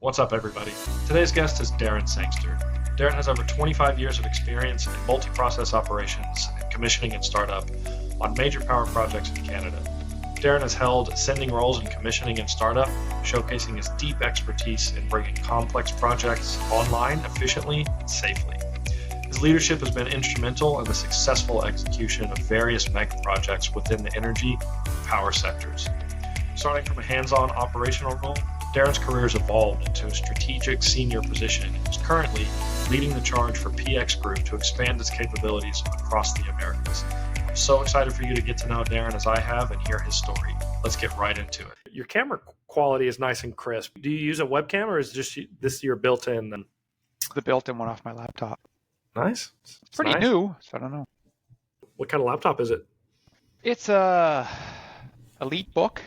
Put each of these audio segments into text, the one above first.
What's up, everybody? Today's guest is Darren Sangster. Darren has over 25 years of experience in multi-process operations and commissioning and startup on major power projects in Canada. Darren has held ascending roles in commissioning and startup, showcasing his deep expertise in bringing complex projects online efficiently and safely. His leadership has been instrumental in the successful execution of various mega projects within the energy and power sectors. Starting from a hands-on operational role, Darren's career has evolved into a strategic senior position and is currently leading the charge for pxGroup to expand its capabilities across the Americas. I'm so excited for you to get to know Darren as I have and hear his story. Let's get right into it. Your camera quality is nice and crisp. Do you use a webcam or is this your built-in? The built-in one off my laptop. Nice. It's pretty nice. new, so I don't know. What kind of laptop is it? It's a Elite Book,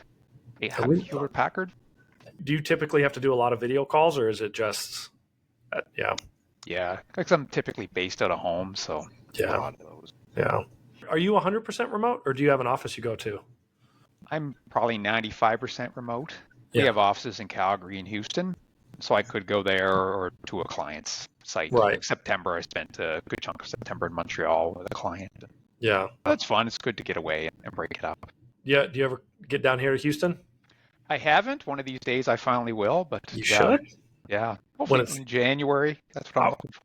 a Hewlett Packard. Do you typically have to do a lot of video calls, or is it just, Yeah, because I'm typically based out of home, so a lot of those. Yeah. Are you 100% remote, or do you have an office you go to? I'm probably 95% remote. We have offices in Calgary and Houston, so I could go there or to a client's site. Right. Like September, I spent a good chunk of September in Montreal with a client. Yeah. That's fun. It's good to get away and break it up. Yeah. Do you ever get down here to Houston? I haven't. One of these days I finally will, but you should. Yeah. Hopefully in January. That's what I'm looking for.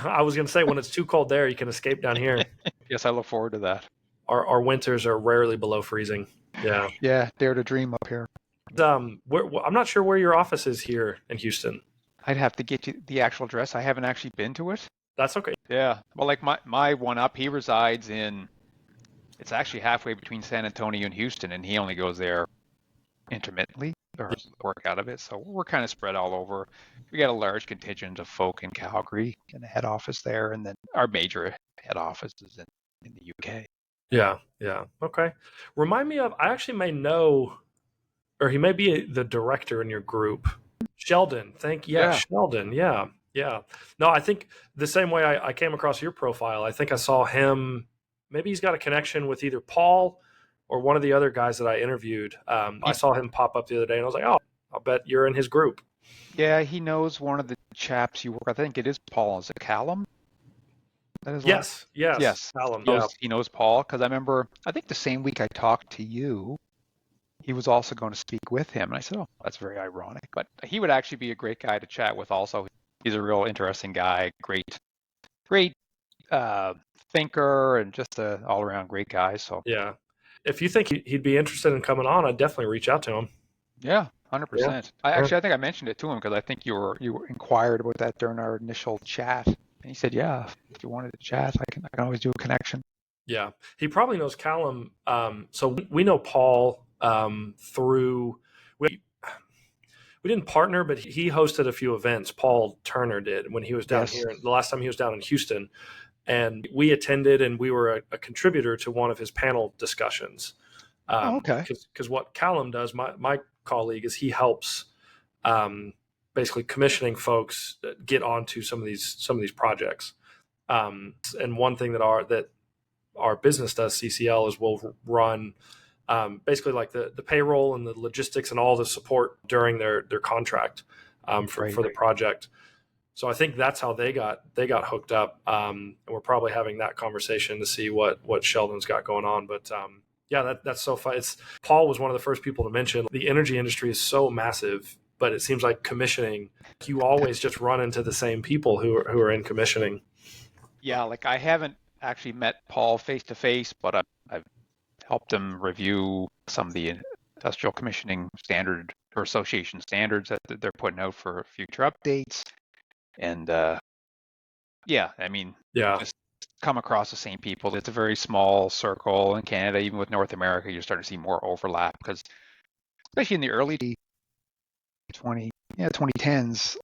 I was going to say, when it's too cold there, you can escape down here. Yes, I look forward to that. Our winters are rarely below freezing. Yeah. Yeah, dare to dream up here. I'm not sure where your office is here in Houston. I'd have to get you the actual address. I haven't actually been to it. That's okay. Yeah. Well, like my one up, he resides it's actually halfway between San Antonio and Houston, and he only goes there intermittently or work out of it. So we're kind of spread all over. We got a large contingent of folk in Calgary in the head office there, and then our major head office is in the UK. Yeah. Okay. Remind me I actually may know, or he may be the director in your group. Sheldon. Sheldon. Yeah. No, I think the same way I came across your profile, I think I saw him, maybe he's got a connection with either Paul or one of the other guys that I interviewed. I saw him pop up the other day, and I was like, oh, I'll bet you're in his group. Yeah, he knows one of the chaps you work. I think it is Paul. Is it Callum? That is yes. Callum. He knows Paul, because I think the same week I talked to you, he was also going to speak with him. And I said, oh, that's very ironic. But he would actually be a great guy to chat with also. He's a real interesting guy, great thinker, and just an all-around great guy. So yeah. If you think he'd be interested in coming on, I'd definitely reach out to him. Yeah, 100%. Yeah. I think I mentioned it to him because I think you inquired about that during our initial chat, and he said, "Yeah, if you wanted to chat, I can always do a connection." Yeah, he probably knows Callum. So we know Paul through we didn't partner, but he hosted a few events. Paul Turner did when he was down here. The last time he was down in Houston. And we attended, and we were a contributor to one of his panel discussions. Okay. Because what Callum does, my colleague, is he helps basically commissioning folks get onto some of these projects. And one thing that our business does, CCL, is we'll run basically like the payroll and the logistics and all the support during their contract for the project. So I think that's how they got hooked up. And we're probably having that conversation to see what Sheldon's got going on. But that's so fun. Paul was one of the first people to mention the energy industry is so massive, but it seems like commissioning, you always just run into the same people who are in commissioning. Yeah, like I haven't actually met Paul face to face, but I've helped him review some of the industrial commissioning standard or association standards that they're putting out for future updates. And just come across the same people. It's a very small circle in Canada. Even with North America, you're starting to see more overlap because, especially in the early 2010s,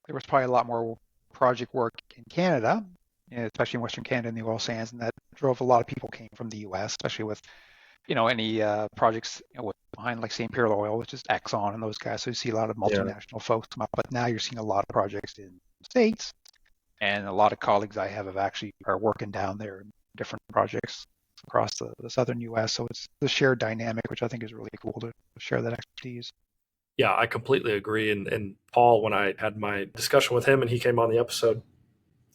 there was probably a lot more project work in Canada, especially in Western Canada and the oil sands, and that drove a lot of people came from the U.S., especially with any projects behind like St. Pierre Oil, which is Exxon and those guys. So you see a lot of multinational folks come up, but now you're seeing a lot of projects in the States, and a lot of colleagues I have actually are working down there in different projects across the southern U.S. So it's the shared dynamic, which I think is really cool to share that expertise. Yeah, I completely agree. And Paul, when I had my discussion with him and he came on the episode,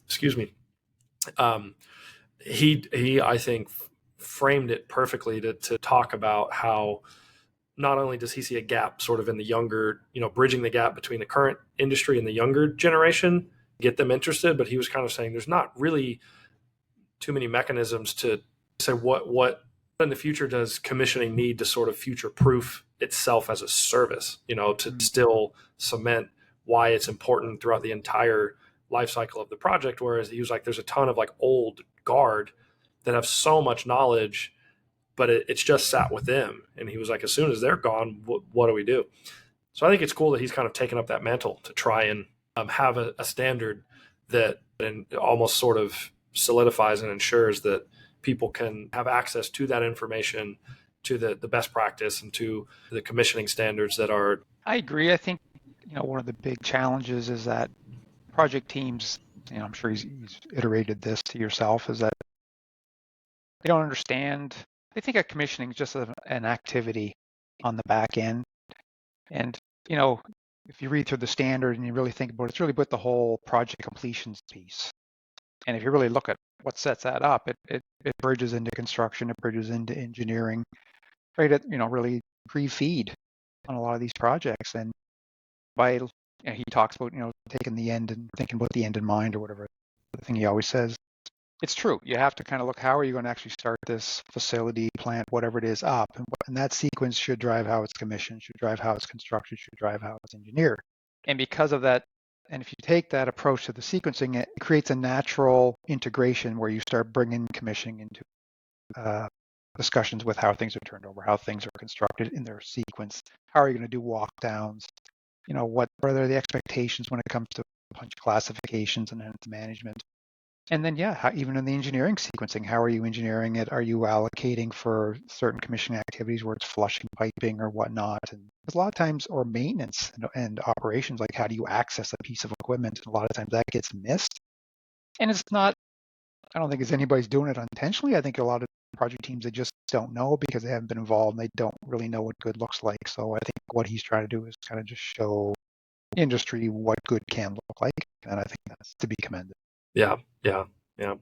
excuse me, um, he I think framed it perfectly to talk about how not only does he see a gap sort of in the younger, bridging the gap between the current industry and the younger generation, get them interested, but he was kind of saying there's not really too many mechanisms to say what in the future does commissioning need to sort of future proof itself as a service, to Mm. still cement why it's important throughout the entire life cycle of the project. Whereas he was like, there's a ton of like old guard that have so much knowledge, but it's just sat with them. And he was like, as soon as they're gone, what do we do? So I think it's cool that he's kind of taken up that mantle to try and have a standard that and almost sort of solidifies and ensures that people can have access to that information, to the best practice, and to the commissioning standards that are. I agree. I think, one of the big challenges is that project teams, I'm sure he's iterated this to yourself, is that they don't understand. They think of commissioning is just an activity on the back end. And, if you read through the standard and you really think about it, it's really about the whole project completions piece. And if you really look at what sets that up, it bridges into construction, it bridges into engineering, right at, really pre-feed on a lot of these projects. And he talks about, taking the end and thinking about the end in mind, or whatever the thing he always says. It's true. You have to kind of look, how are you going to actually start this facility, plant, whatever it is, up? And that sequence should drive how it's commissioned, should drive how it's constructed, should drive how it's engineered. And because of that, and if you take that approach to the sequencing, it creates a natural integration where you start bringing commissioning into discussions with how things are turned over, how things are constructed in their sequence. How are you going to do walk downs? What are the expectations when it comes to punch classifications and hence management? And then, even in the engineering sequencing, how are you engineering it? Are you allocating for certain commissioning activities where it's flushing piping or whatnot? And a lot of times, or maintenance and operations, like how do you access a piece of equipment? And a lot of times that gets missed. And it's not, I don't think it's anybody's doing it unintentionally. I think a lot of project teams, they just don't know because they haven't been involved and they don't really know what good looks like. So I think what he's trying to do is kind of just show industry what good can look like. And I think that's to be commended. Yeah, yeah, yeah.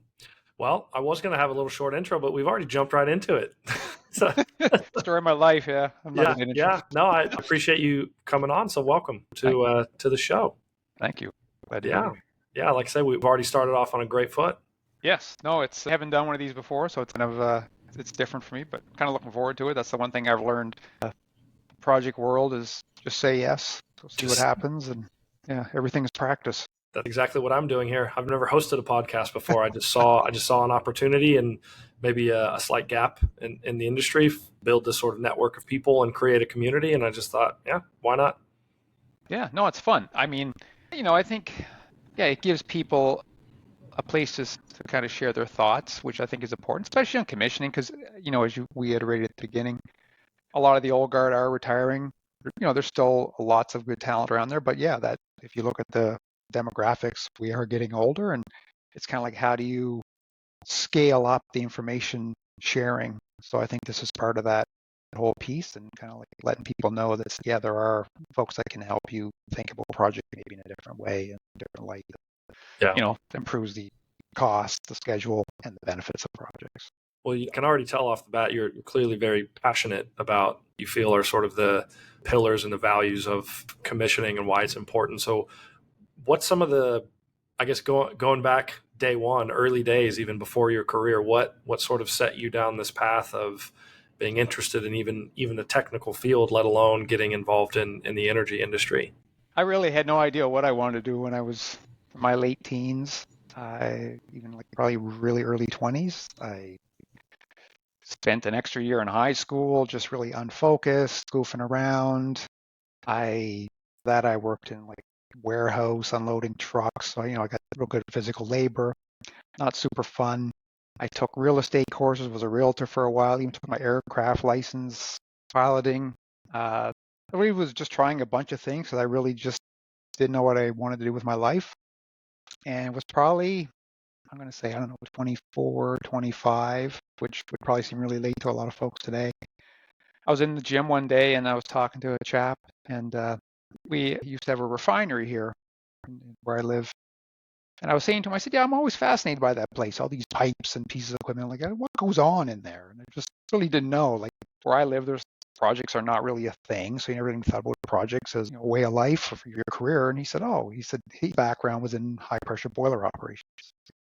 Well, I was going to have a little short intro, but we've already jumped right into it. So, Story of my life, yeah. I'm not an intro. yeah. No, I appreciate you coming on. So welcome to the show. Thank you. Glad to be Yeah, here. yeah. Like I said, we've already started off on a great foot. Yes. No, I haven't done one of these before, so it's kind of it's different for me, but kind of looking forward to it. That's the one thing I've learned. Project world is just say yes, so see what happens, and everything is practice. That's exactly what I'm doing here. I've never hosted a podcast before. I just saw an opportunity and maybe a slight gap in the industry, build this sort of network of people and create a community. And I just thought, yeah, why not? Yeah, no, it's fun. I mean, I think, it gives people a place to kind of share their thoughts, which I think is important, especially on commissioning, because, as we iterated at the beginning, a lot of the old guard are retiring. There's still lots of good talent around there, but that if you look at the demographics, we are getting older, and it's kind of like, how do you scale up the information sharing? So I think this is part of that whole piece, and kind of like letting people know that there are folks that can help you think about a project maybe in a different way and different light. Yeah. Improves the cost, the schedule, and the benefits of projects. Well, you can already tell off the bat you're clearly very passionate about, you feel, are sort of the pillars and the values of commissioning and why it's important. So what's some of the, I guess, going back day one, early days, even before your career, what sort of set you down this path of being interested in even the technical field, let alone getting involved in the energy industry? I really had no idea what I wanted to do when I was in my late teens, even like probably really early 20s. I spent an extra year in high school, just really unfocused, goofing around. I worked in like warehouse, unloading trucks. So, I got real good at physical labor, not super fun. I took real estate courses, was a realtor for a while, even took my aircraft license, piloting. I really was just trying a bunch of things because I really just didn't know what I wanted to do with my life. And it was probably, I'm going to say, I don't know, 24, 25, which would probably seem really late to a lot of folks today. I was in the gym one day and I was talking to a chap, and we used to have a refinery here where I live. And I was saying to him, I said, yeah, I'm always fascinated by that place, all these pipes and pieces of equipment. Like, what goes on in there? And I just really didn't know. Like, where I live, there's projects are not really a thing. So you never even thought about projects as, a way of life for your career. And he said, his background was in high pressure boiler operations.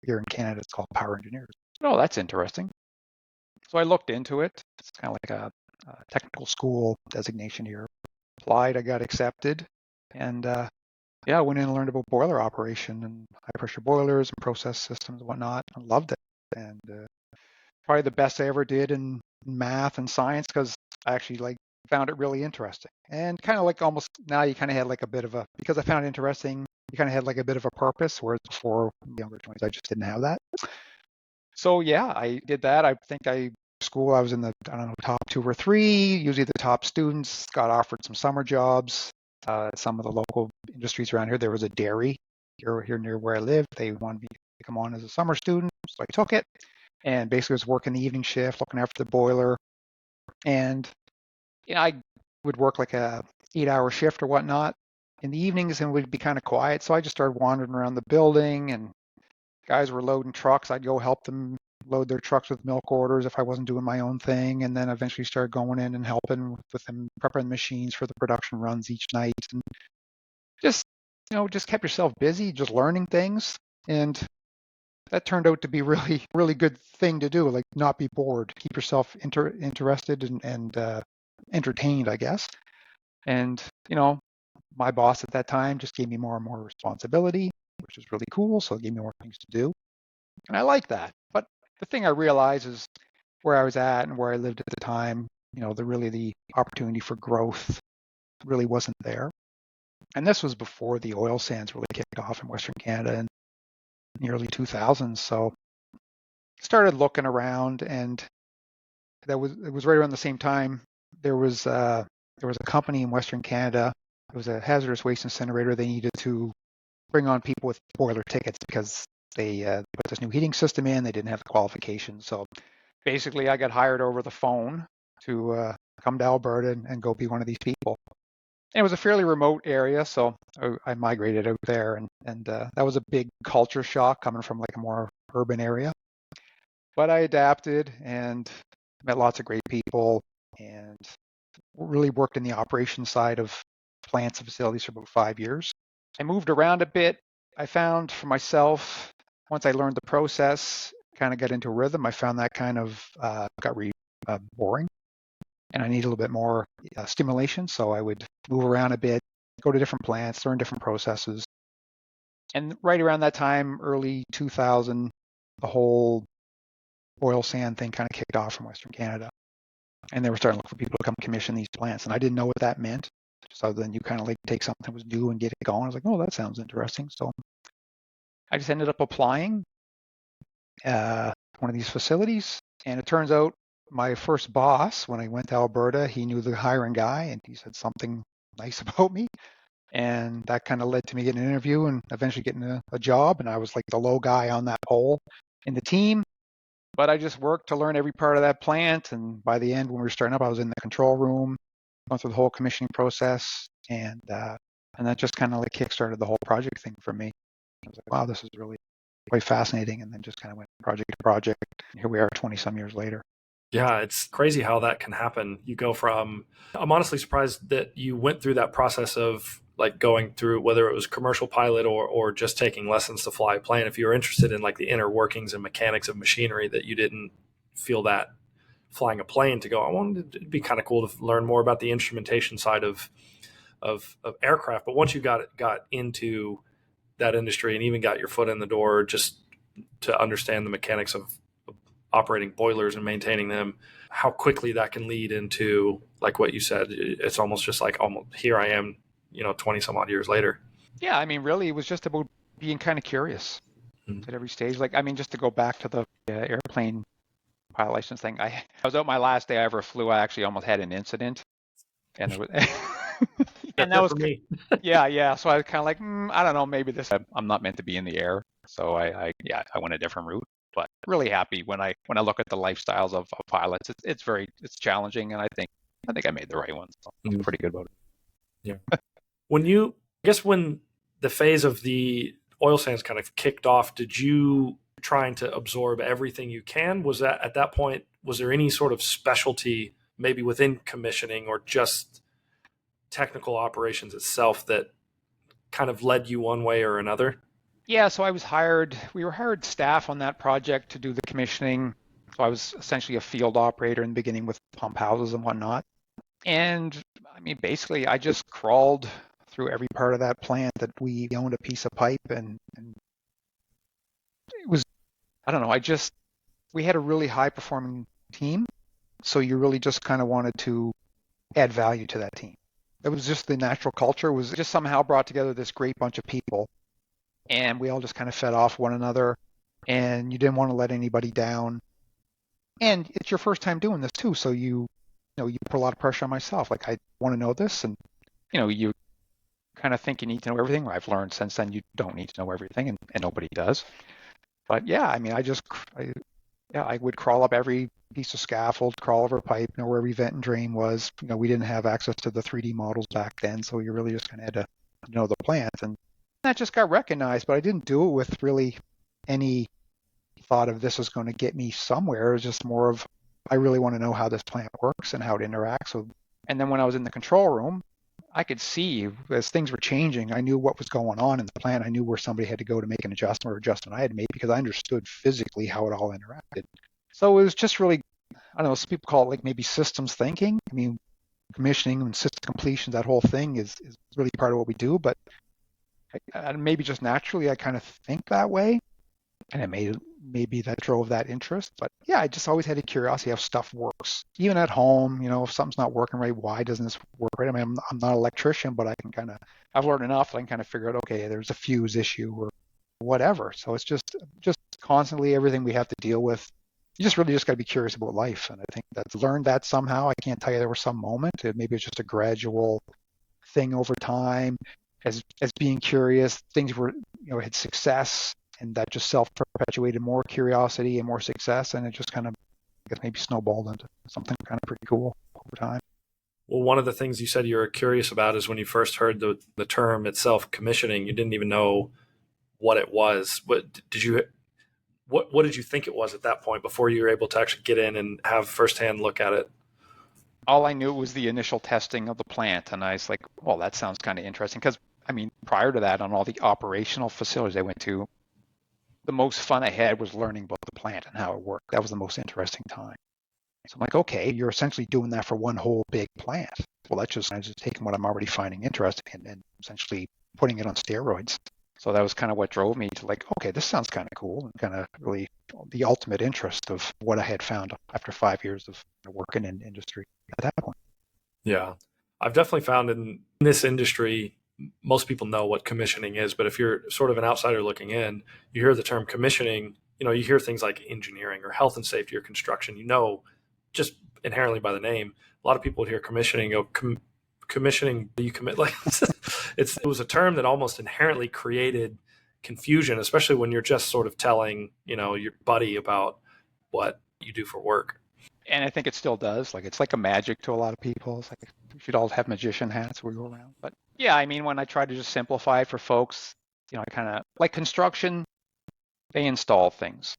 Here in Canada, it's called power engineers. Oh, that's interesting. So I looked into it. It's kind of like a technical school designation here. Applied, I got accepted. And I went in and learned about boiler operation and high pressure boilers and process systems and whatnot. I loved it. And probably the best I ever did in math and science, because I actually found it really interesting. And kind of like almost now you kind of had like a bit of because I found it interesting, you kind of had like a bit of a purpose, whereas before in the younger 20s, I just didn't have that. So yeah, I did that. I think I was in the, top 2 or 3, usually the top students, got offered some summer jobs. Some of the local industries around here, there was a dairy here near where I live. They wanted me to come on as a summer student, so I took it, and basically was working the evening shift, looking after the boiler. And I would work like a 8-hour shift or whatnot in the evenings, and would be kind of quiet. So I just started wandering around the building, and guys were loading trucks. I'd go help them load their trucks with milk orders if I wasn't doing my own thing, and then eventually started going in and helping with them prepping the machines for the production runs each night, and just kept yourself busy, just learning things. And that turned out to be really, really good thing to do, like not be bored, keep yourself interested and entertained, I guess. And my boss at that time just gave me more and more responsibility, which was really cool, so it gave me more things to do, and I like that. But the thing I realized is where I was at and where I lived at the time, the opportunity for growth really wasn't there. And this was before the oil sands really kicked off in Western Canada in the early 2000s. So I started looking around, and it was right around the same time. There was a company in Western Canada. It was a hazardous waste incinerator. They needed to bring on people with boiler tickets because they put this new heating system in. They didn't have the qualifications. So basically, I got hired over the phone to come to Alberta and go be one of these people. And it was a fairly remote area, so I migrated out there, and that was a big culture shock coming from like a more urban area. But I adapted and met lots of great people, and really worked in the operations side of plants and facilities for about 5 years. I moved around a bit. I found for myself, once I learned the process, kind of got into a rhythm, I found that kind of got really boring, and I needed a little bit more stimulation. So I would move around a bit, go to different plants, learn different processes. And right around that time, early 2000, the whole oil sand thing kind of kicked off from Western Canada. And they were starting to look for people to come commission these plants. And I didn't know what that meant. So then you kind of like take something that was new and get it going. I was like, oh, that sounds interesting. So I just ended up applying one of these facilities. And it turns out my first boss, when I went to Alberta, he knew the hiring guy, and he said something nice about me. And that kind of led to me getting an interview and eventually getting a job. And I was like the low guy on that pole in the team. But I just worked to learn every part of that plant. And by the end, when we were starting up, I was in the control room, going through the whole commissioning process. And that just kind of like kickstarted the whole project thing for me. I was like, wow, this is really quite fascinating. And then just kind of went project to project. Here we are 20 some years later. Yeah, it's crazy how that can happen. You go from, I'm honestly surprised that you went through that process of like going through, whether it was commercial pilot or just taking lessons to fly a plane. If you were interested in like the inner workings and mechanics of machinery, that you didn't feel that flying a plane to go, I wanted it'd be kind of cool to learn more about the instrumentation side of aircraft. But once you got into that industry and even got your foot in the door, just to understand the mechanics of operating boilers and maintaining them, how quickly that can lead into, like what you said, it's almost just like, almost here I am, 20 some odd years later. Yeah, I mean, really, it was just about being kind of curious at every stage. Like, I mean, just to go back to the airplane pilot license thing, I was out my last day I ever flew. I actually almost had an incident, and it was, and that was for me. yeah. So I was kind of like, I don't know, maybe I'm not meant to be in the air. So I went a different route. But really happy when I look at the lifestyles of pilots. It's challenging, and I think I think I made the right one. So I'm pretty good about it. Yeah. When the phase of the oil sands kind of kicked off, did you trying to absorb everything you can? Was that at that point, was there any sort of specialty maybe within commissioning or just technical operations itself that kind of led you one way or another? Yeah, so we were hired staff on that project to do the commissioning. So I was essentially a field operator in the beginning with pump houses and whatnot. And I mean, basically, I just crawled through every part of that plant that we owned a piece of pipe, and it was, I don't know, we had a really high performing team. So you really just kind of wanted to add value to that team. It was just the natural culture. It was just somehow brought together this great bunch of people, and we all just kind of fed off one another, and you didn't want to let anybody down. And it's your first time doing this too, so you put a lot of pressure on myself. Like, I want to know this, and you kind of think you need to know everything. I've learned since then you don't need to know everything, and nobody does. But yeah, I mean, I would crawl up every piece of scaffold, crawl over pipe, know where every vent and drain was. We didn't have access to the 3D models back then, so you really just kind of had to know the plant. And that just got recognized, but I didn't do it with really any thought of this is going to get me somewhere. It was just more of, I really want to know how this plant works and how it interacts. And then when I was in the control room, I could see as things were changing, I knew what was going on in the plant. I knew where somebody had to go to make an adjustment or adjustment I had made because I understood physically how it all interacted. So it was just really, I don't know, some people call it like maybe systems thinking. I mean, commissioning and system completion, that whole thing is really part of what we do. But maybe just naturally, I kind of think that way. And maybe that drove that interest. But yeah, I just always had a curiosity how stuff works. Even at home, if something's not working right, why doesn't this work right? I mean, I'm not an electrician, but I've learned enough that I can kind of figure out, okay, there's a fuse issue or whatever. So it's just constantly everything we have to deal with. You just really just got to be curious about life. And I think that's learned that somehow. I can't tell you there was some moment. Maybe it's just a gradual thing over time as being curious. Things were, had success, and that just self-perpetuated more curiosity and more success, and it just kind of, I guess, maybe snowballed into something kind of pretty cool over time. Well, one of the things you said you were curious about is when you first heard the term itself, commissioning, you didn't even know what it was. What did you think it was at that point before you were able to actually get in and have firsthand look at it? All I knew was the initial testing of the plant, and I was like, well, that sounds kind of interesting, because I mean, prior to that, on all the operational facilities I went to, the most fun I had was learning about the plant and how it worked. That was the most interesting time. So I'm like, okay, you're essentially doing that for one whole big plant. Well, I'm just taking what I'm already finding interesting and essentially putting it on steroids. So that was kind of what drove me to like, okay, this sounds kind of cool, and kind of really the ultimate interest of what I had found after 5 years of working in industry at that point. Yeah. I've definitely found in this industry, most people know what commissioning is, but if you're sort of an outsider looking in, you hear the term commissioning, you hear things like engineering or health and safety or construction, just inherently by the name. A lot of people would hear commissioning, commissioning, you commit, like it was a term that almost inherently created confusion, especially when you're just sort of telling, your buddy about what you do for work. And I think it still does. Like, it's like a magic to a lot of people. It's like we should all have magician hats where we go around. But yeah, I mean, when I try to just simplify it for folks, I kind of like construction, they install things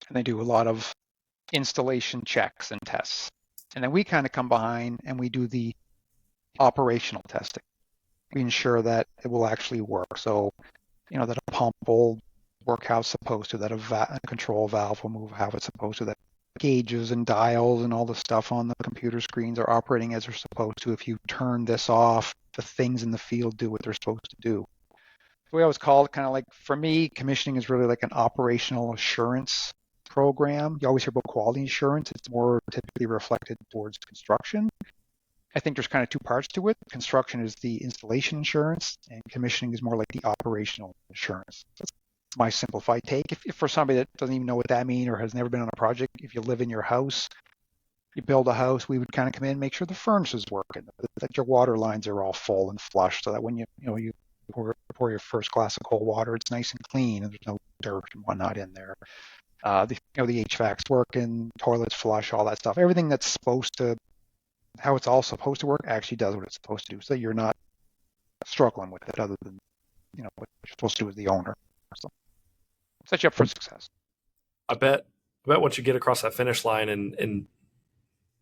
and they do a lot of installation checks and tests. And then we kind of come behind and we do the operational testing. We ensure that it will actually work. So, that a pump will work how it's supposed to, that a control valve will move how it's supposed to, that gauges and dials and all the stuff on the computer screens are operating as they're supposed to. If you turn this off, the things in the field do what they're supposed to do. We always call it kind of like, for me, commissioning is really like an operational assurance program. You always hear about quality assurance. It's more typically reflected towards construction. I think there's kind of two parts to it. Construction is the installation assurance, and commissioning is more like the operational assurance. That's my simplified take. If for somebody that doesn't even know what that means or has never been on a project, if you live in your house, you build a house, we would kind of come in and make sure the furnace is working, that your water lines are all full and flush, so that when you pour your first glass of cold water, it's nice and clean and there's no dirt and whatnot in there. The HVAC's working, toilets flush, all that stuff. Everything that's supposed to how it's all supposed to work actually does what it's supposed to do. So you're not struggling with it other than, what you're supposed to do as the owner. So set you up for success. I bet once you get across that finish line and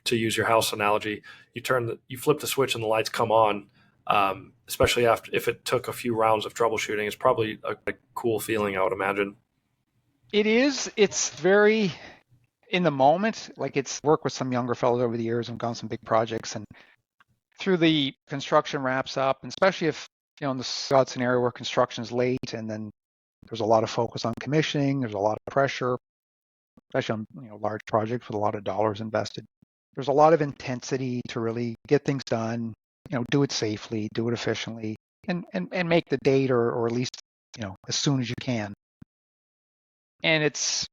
to use your house analogy, you flip the switch and the lights come on. Especially if it took a few rounds of troubleshooting, it's probably a cool feeling, I would imagine. It is. It's very in the moment. Like it's worked with some younger fellows over the years and gone some big projects, and through the construction wraps up, and especially if in the odd scenario where construction is late, and then there's a lot of focus on commissioning. There's a lot of pressure, especially on large projects with a lot of dollars invested. There's a lot of intensity to really get things done. Do it safely, do it efficiently, and make the date or at least as soon as you can. And it's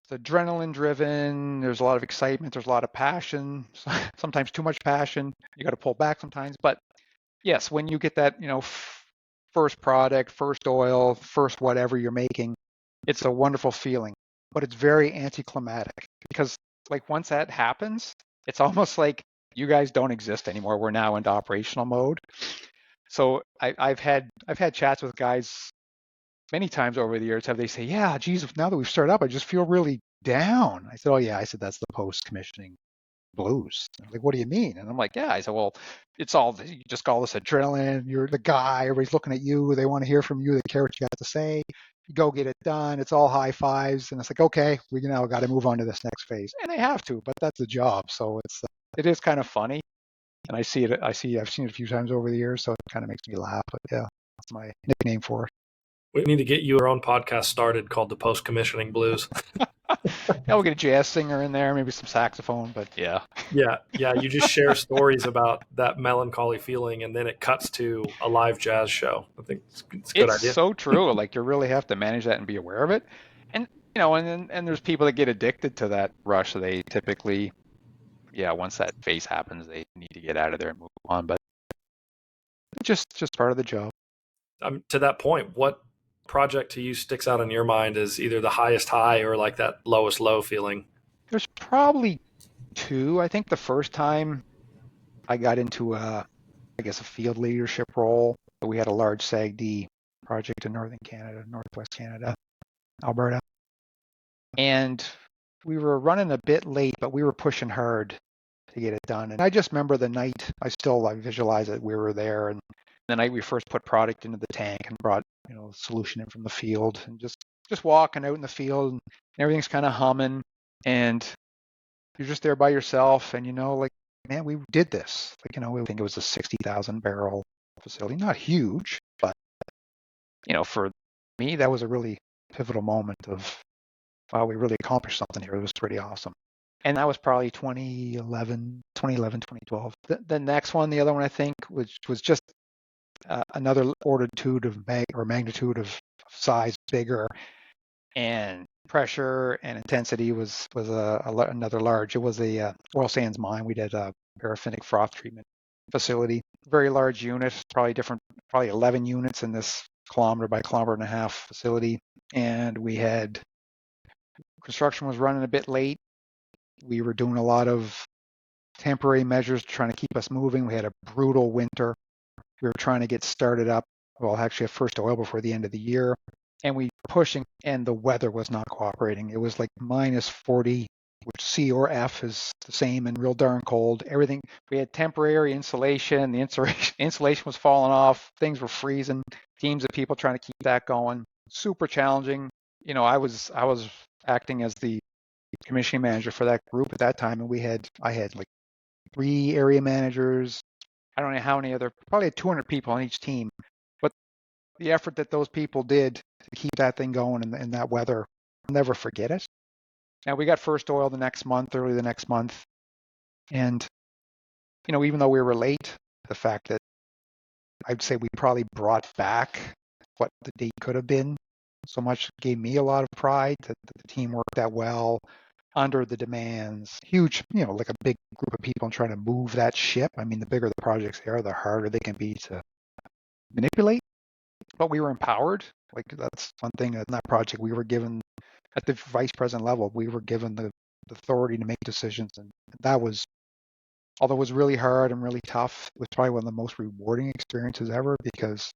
adrenaline driven. There's a lot of excitement. There's a lot of passion. Sometimes too much passion. You got to pull back sometimes. But yes, when you get that first product, first oil, first whatever you're making, it's a wonderful feeling. But it's very anticlimactic because like once that happens, it's almost like you guys don't exist anymore. We're now into operational mode. So I've had chats with guys many times over the years. Have they say, yeah, geez, now that we've started up, I just feel really down. I said, oh yeah. I said, that's the post-commissioning blues. I'm like, what do you mean? And I'm like, yeah. I said, well, it's all, you just call this adrenaline. You're the guy. Everybody's looking at you. They want to hear from you. They care what you got to say. You go get it done. It's all high fives. And it's like, okay, we now got to move on to this next phase. And they have to, but that's the job. So it is kind of funny. And I've seen it a few times over the years. So it kind of makes me laugh. But yeah, that's my nickname for it. We need to get your own podcast started called the Post Commissioning Blues. Yeah, we'll get a jazz singer in there, maybe some saxophone, but yeah. Yeah. You just share stories about that melancholy feeling, and then it cuts to a live jazz show. I think it's a good idea. It's so true. Like you really have to manage that and be aware of it. And and there's people that get addicted to that rush. So they typically, once that phase happens, they need to get out of there and move on. But it's just part of the job. To that point, what project to you sticks out in your mind as either the highest high or like that lowest low feeling? There's probably two. I think the first time I got into a field leadership role, we had a large SAGD project in northern Canada, northwest Canada, Alberta. And we were running a bit late, but we were pushing hard to get it done. And I just remember the night, I visualize it, we were there, and the night we first put product into the tank and brought solution in from the field, and just walking out in the field, and everything's kind of humming, and you're just there by yourself, and like, man, we did this. Like, we think it was a 60,000 barrel facility, not huge, but for me, that was a really pivotal moment of, wow, we really accomplished something here. It was pretty awesome. And that was probably 2011, 2012. The next one, the other one, I think, was just another magnitude of size bigger, and pressure and intensity was another large. It was a oil sands mine. We did a paraffinic froth treatment facility, very large unit, probably 11 units in this kilometer by kilometer and a half facility. And construction was running a bit late. We were doing a lot of temporary measures trying to keep us moving. We had a brutal winter. We were trying to get started up, actually at first oil before the end of the year. And we were pushing, and the weather was not cooperating. It was like minus 40, which C or F is the same, and real darn cold. Everything, we had temporary insulation. The insulation was falling off. Things were freezing. Teams of people trying to keep that going. Super challenging. I was acting as the commissioning manager for that group at that time, and I had like 3 area managers. I don't know how many probably 200 people on each team. But the effort that those people did to keep that thing going in that weather, I'll never forget it. Now, we got first oil early the next month. And, even though we were late, the fact that I'd say we probably brought back what the date could have been so much gave me a lot of pride that the team worked that well under the demands. Huge, like a big group of people trying to move that ship. I mean, the bigger the projects they are, the harder they can be to manipulate. But we were empowered. Like, that's one thing in that project we were given at the vice president level. We were given the authority to make decisions, and that was although it was really hard and really tough, it was probably one of the most rewarding experiences ever, because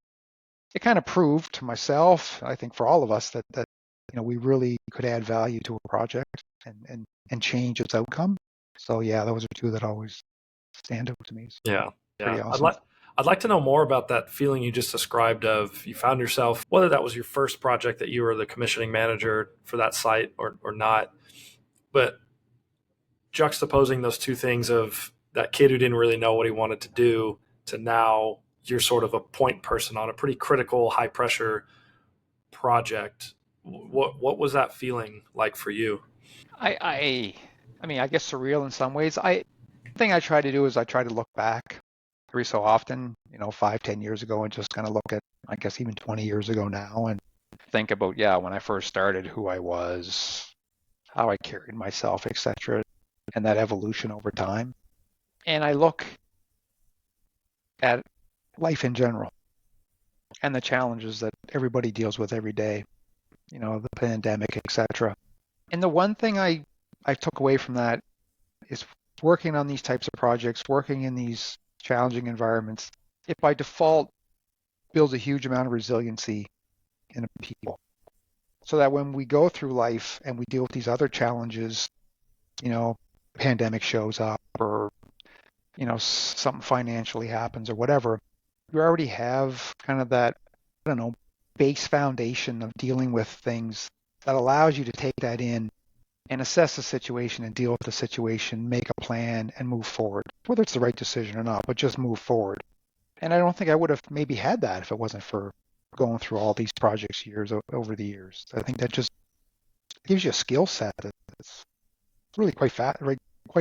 it kind of proved to myself, I think for all of us, that we really could add value to a project and change its outcome. So yeah, those are two that always stand out to me. It's Yeah, pretty yeah. awesome. I'd like to know more about that feeling you just described of you found yourself, whether that was your first project that you were the commissioning manager for that site or not, but juxtaposing those two things of that kid who didn't really know what he wanted to do to now you're sort of a point person on a pretty critical, high pressure project. What was that feeling like for you? I mean, I guess surreal in some ways. The thing I try to do is I try to look back every so often, 5, 10 years ago, and just kind of look at, I guess, even 20 years ago now, and think about, yeah, when I first started, who I was, how I carried myself, etc., and that evolution over time. And I look at life in general and the challenges that everybody deals with every day, the pandemic, etc. And the one thing I took away from that is working on these types of projects, working in these challenging environments, it by default builds a huge amount of resiliency in people. So that when we go through life and we deal with these other challenges, pandemic shows up, or, something financially happens or whatever, you already have kind of that, I don't know, base foundation of dealing with things that allows you to take that in and assess the situation and deal with the situation, make a plan and move forward, whether it's the right decision or not, but just move forward. And I don't think I would have maybe had that if it wasn't for going through all these projects over the years. I think that just gives you a skill set that's really quite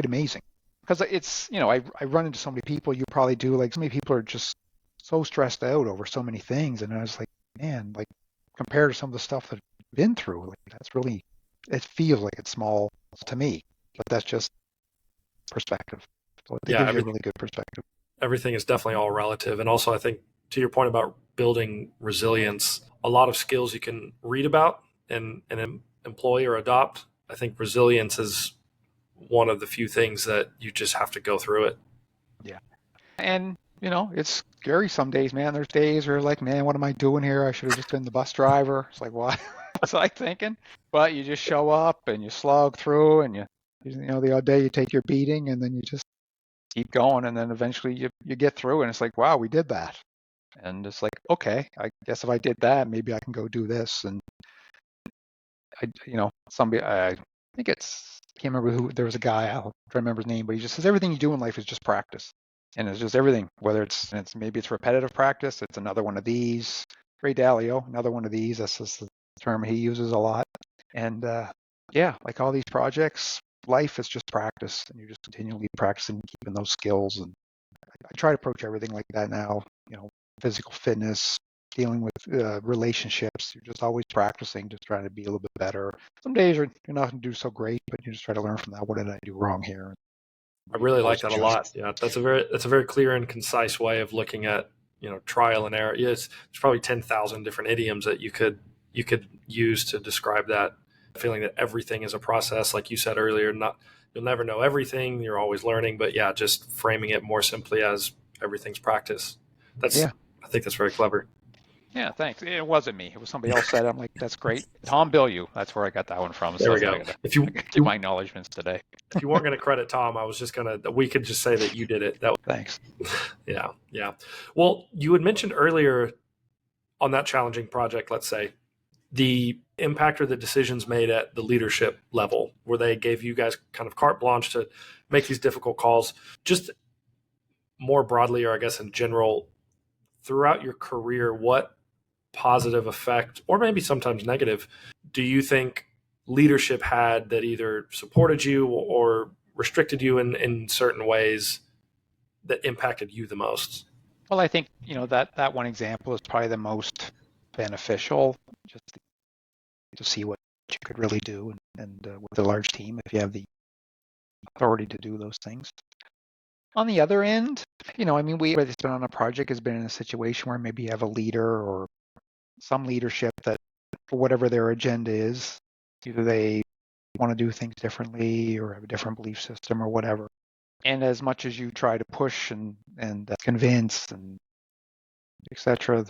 amazing. Because it's, I run into so many people, you probably do, like so many people are just so stressed out over so many things. And I was like, man, like compared to some of the stuff that I've been through, like that's really, it feels like it's small to me, but that's just perspective. So it Yeah, gives you a really good perspective. everything is definitely all relative. And also, I think to your point about building resilience, a lot of skills you can read about and employ or adopt. I think resilience is one of the few things that you just have to go through it. Yeah. And, it's scary some days, man. There's days where you're like, man, what am I doing here? I should have just been the bus driver. It's like, what was I thinking? But you just show up and you slog through, and the odd day you take your beating, and then you just keep going, and then eventually you get through, and it's like, wow, we did that. And it's like, okay, I guess if I did that, maybe I can go do this. And somebody, I think I can't remember who, there was a guy, I don't remember his name, but he just says everything you do in life is just practice. And it's just everything, whether maybe it's repetitive practice, it's another one of these. Ray Dalio, another one of these. That's just the term he uses a lot. And yeah, like all these projects, life is just practice, and you're just continually practicing, keeping those skills. And I try to approach everything like that now. Physical fitness, dealing with relationships. You're just always practicing, just trying to be a little bit better. Some days you're not going to do so great, but you just try to learn from that. What did I do wrong here? I really like Course that a adjust. lot. Yeah, that's a very clear and concise way of looking at trial and error. Yes, there's probably 10,000 different idioms that you could use to describe that feeling that everything is a process. Like you said earlier, you'll never know everything. You're always learning, but yeah, just framing it more simply as everything's practice. Yeah. I think that's very clever. Yeah, thanks. It wasn't me. It was somebody else said it. I'm like, that's great. Tom Bilyeu. That's where I got that one from. There So we go. I gotta If you give my acknowledgments today. if you weren't going to credit Tom, I was just we could just say that you did it. Thanks. Yeah, yeah. Well, you had mentioned earlier on that challenging project, let's say, the impact or the decisions made at the leadership level, where they gave you guys kind of carte blanche to make these difficult calls. Just more broadly, or I guess in general, throughout your career, what positive effect, or maybe sometimes negative, do you think leadership had that either supported you or restricted you in certain ways that impacted you the most? Well, I think, that one example is probably the most beneficial, just to see what you could really do, and with a large team, if you have the authority to do those things. On the other end, whether it's been on a project, has been in a situation where maybe you have a leader or some leadership that, for whatever their agenda is, either they want to do things differently or have a different belief system or whatever. And as much as you try to push and convince and etc.,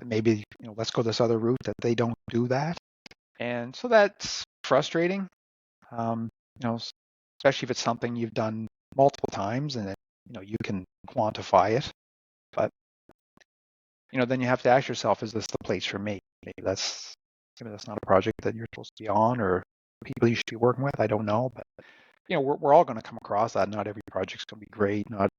maybe let's go this other route, that they don't do that, and so that's frustrating. Especially if it's something you've done multiple times and you can quantify it, but then you have to ask yourself, is this the place for me? Maybe that's not a project that you're supposed to be on, or people you should be working with. I don't know, but we're all going to come across that. Not every project's going to be great. Not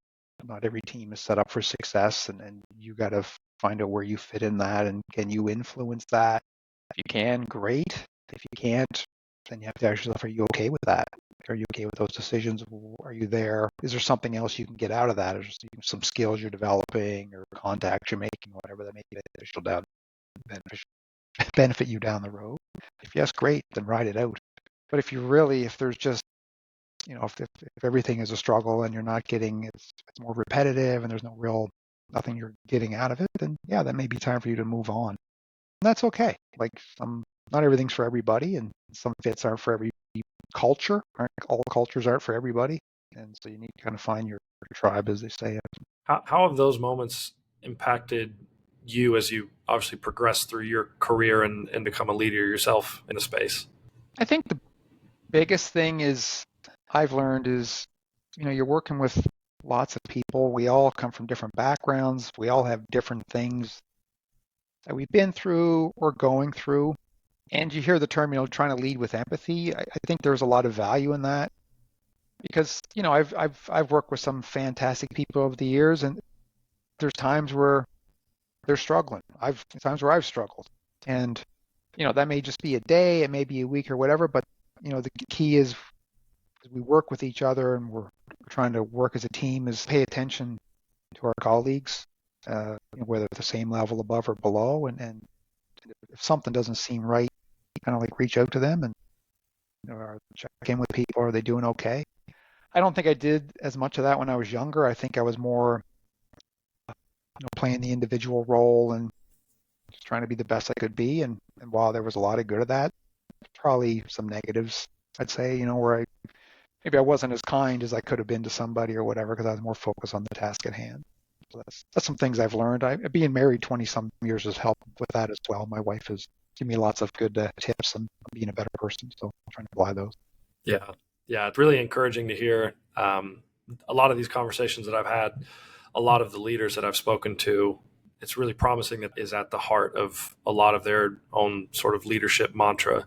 every team is set up for success, and you got to find out where you fit in that, and can you influence that? If you can, great. If you can't, then you have to ask yourself, are you okay with that? Are you okay with those decisions? Are you there? Is there something else you can get out of that? Is there some skills you're developing or contacts you're making, whatever that may be benefit you down the road? If yes, great, then ride it out. But if there's just, if everything is a struggle and you're not getting, it's more repetitive and there's nothing you're getting out of it, then yeah, that may be time for you to move on. And that's okay. Like not everything's for everybody, and some fits aren't for every culture. All cultures aren't for everybody. And so you need to kind of find your tribe, as they say. How have those moments impacted you as you obviously progress through your career and become a leader yourself in the space? I think the biggest thing I've learned is, you're working with lots of people. We all come from different backgrounds. We all have different things that we've been through or going through. And you hear the term, trying to lead with empathy. I think there's a lot of value in that, because I've worked with some fantastic people over the years, and there's times where they're struggling. Times where I've struggled, and that may just be a day, it may be a week or whatever. But the key is we work with each other, and we're trying to work as a team. Is pay attention to our colleagues, whether at the same level above or below, and if something doesn't seem right, kind of like reach out to them and check in with people. Are they doing okay? I don't think I did as much of that when I was younger. I think I was more playing the individual role and just trying to be the best I could be. And while there was a lot of good of that, probably some negatives, I'd say, where maybe I wasn't as kind as I could have been to somebody or whatever, because I was more focused on the task at hand. So that's some things I've learned. Being married 20-some years has helped with that as well. My wife has given me lots of good tips on being a better person, so I'm trying to apply those. Yeah, it's really encouraging to hear. A lot of these conversations that I've had, a lot of the leaders that I've spoken to, it's really promising that is at the heart of a lot of their own sort of leadership mantra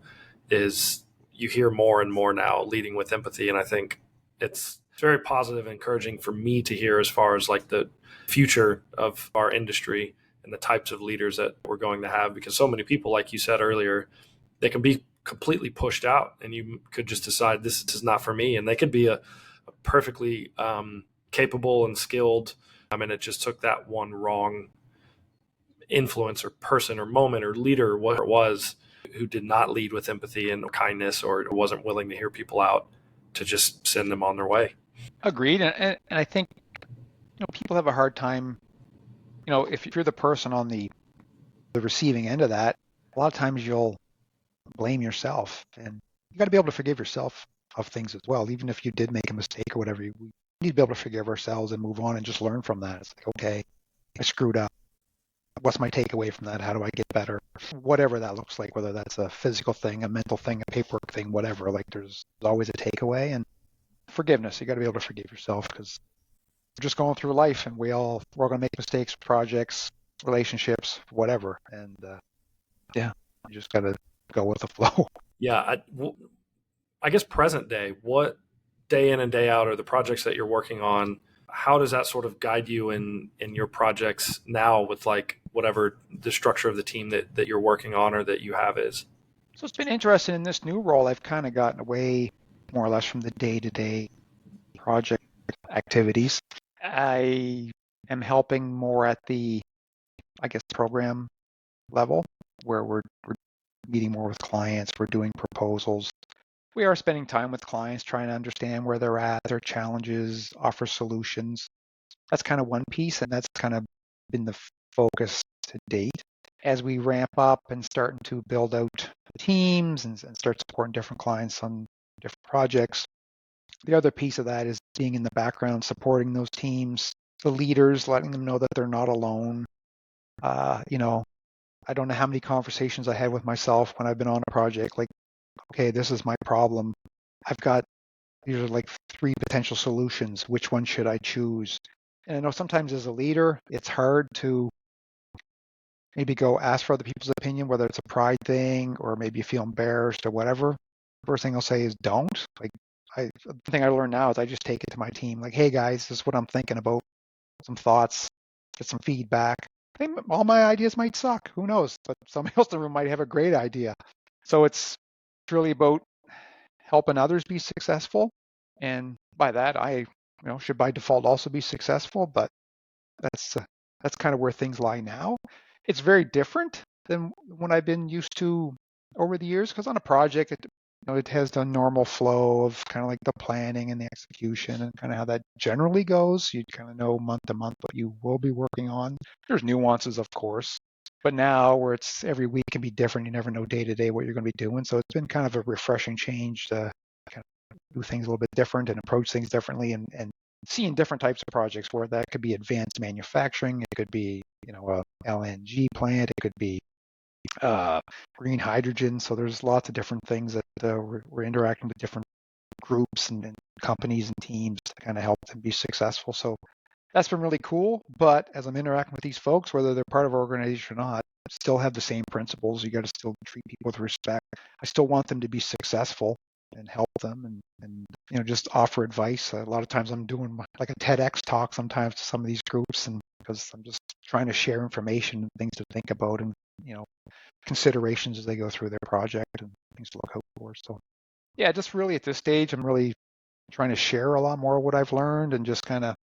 is you hear more and more now leading with empathy. And I think it's very positive and encouraging for me to hear as far as like the future of our industry and the types of leaders that we're going to have, because so many people, like you said earlier, they can be completely pushed out and you could just decide this is not for me. And they could be a perfectly capable and skilled. And it just took that one wrong influence or person or moment or leader, what it was, who did not lead with empathy and kindness or wasn't willing to hear people out, to just send them on their way. Agreed. And I think people have a hard time, if you're the person on the receiving end of that, a lot of times you'll blame yourself, and you got to be able to forgive yourself of things as well. Even if you did make a mistake or whatever, we need to be able to forgive ourselves and move on and just learn from that. It's like, okay, I screwed up. What's my takeaway from that? How do I get better? Whatever that looks like, whether that's a physical thing, a mental thing, a paperwork thing, whatever, like there's always a takeaway. And forgiveness, you got to be able to forgive yourself, because we're just going through life and we're going to make mistakes, projects, relationships, whatever. And you just got to go with the flow. Yeah. I guess present day, what day in and day out are the projects that you're working on? How does that sort of guide you in your projects now with like whatever the structure of the team that you're working on or that you have is? So it's been interesting in this new role. I've kind of gotten away more or less from the day-to-day project activities. I am helping more at the, program level, where we're meeting more with clients, we're doing proposals. We are spending time with clients, trying to understand where they're at, their challenges, offer solutions. That's kind of one piece, and that's kind of been the focus to date. As we ramp up and starting to build out teams and start supporting different clients on different projects, the other piece of that is being in the background, supporting those teams, the leaders, letting them know that they're not alone. You know, I don't know how many conversations I had with myself when I've been on a project, like, okay, this is my problem. I've got, these are like 3 potential solutions. Which one should I choose? And I know sometimes as a leader, it's hard to maybe go ask for other people's opinion, whether it's a pride thing or maybe you feel embarrassed or whatever. First thing I'll say is don't. Like, the thing I learned now is I just take it to my team. Like, hey guys, this is what I'm thinking about. Some thoughts, get some feedback. Hey, all my ideas might suck. Who knows? But somebody else in the room might have a great idea. So it's really about helping others be successful. And by that, I should by default also be successful. But that's kind of where things lie now. It's very different than what I've been used to over the years, because on a project, it has the normal flow of kind of like the planning and the execution and kind of how that generally goes. You kind of know month to month what you will be working on. There's nuances, of course, but now where it's every week can be different. You never know day to day what you're going to be doing. So it's been kind of a refreshing change to kind of do things a little bit different and approach things differently, and seeing different types of projects where that could be advanced manufacturing, it could be a LNG plant, it could be green hydrogen. So there's lots of different things that we're interacting with different groups and companies and teams to kind of help them be successful. So that's been really cool. But as I'm interacting with these folks, whether they're part of our organization or not, still have the same principles. You got to still treat people with respect. I still want them to be successful and help them and just offer advice. A lot of times I'm doing like a TEDx talk sometimes to some of these groups, and because I'm just trying to share information and things to think about and considerations as they go through their project and things to look out for. So yeah, just really at this stage, I'm really trying to share a lot more of what I've learned and just kind of